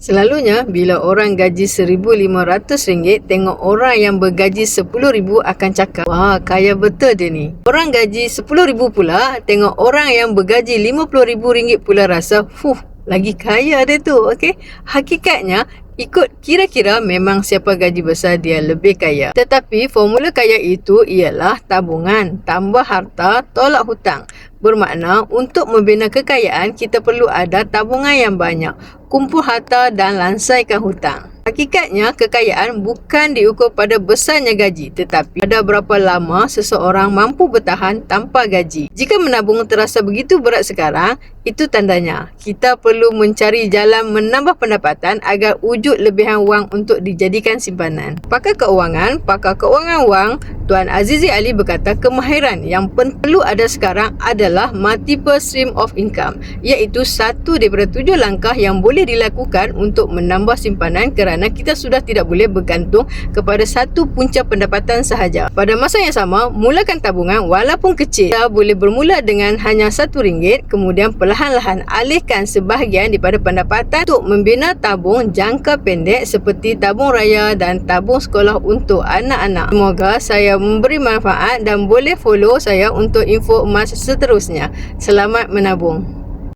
Selalunya, bila orang gaji RM1,500, tengok orang yang bergaji RM10,000 akan cakap, wah, kaya betul dia ni. Orang gaji RM10,000 pula, tengok orang yang bergaji RM50,000 pula rasa, lagi kaya dia tu, okey? Hakikatnya, ikut kira-kira memang siapa gaji besar dia lebih kaya. Tetapi formula kaya itu ialah tabungan, tambah harta, tolak hutang. Bermakna untuk membina kekayaan kita perlu ada tabungan yang banyak, kumpul harta dan lansaikan hutang. Hakikatnya kekayaan bukan diukur pada besarnya gaji, tetapi pada berapa lama seseorang mampu bertahan tanpa gaji. Jika menabung terasa begitu berat sekarang, itu tandanya kita perlu mencari jalan menambah pendapatan agar wujud lebihan wang untuk dijadikan simpanan. Pakar keuangan wang Tuan Azizi Ali berkata kemahiran yang perlu ada sekarang adalah multiple stream of income, iaitu satu daripada 7 langkah yang boleh dilakukan untuk menambah simpanan kerana kita sudah tidak boleh bergantung kepada satu punca pendapatan sahaja. Pada masa yang sama, mulakan tabungan walaupun kecil. Kita boleh bermula dengan hanya RM1, kemudian perlahan-lahan alihkan sebahagian daripada pendapatan untuk membina tabung jangka pendek seperti tabung raya dan tabung sekolah untuk anak-anak. Semoga saya memberi manfaat dan boleh follow saya untuk info emas seterusnya. Selamat menabung.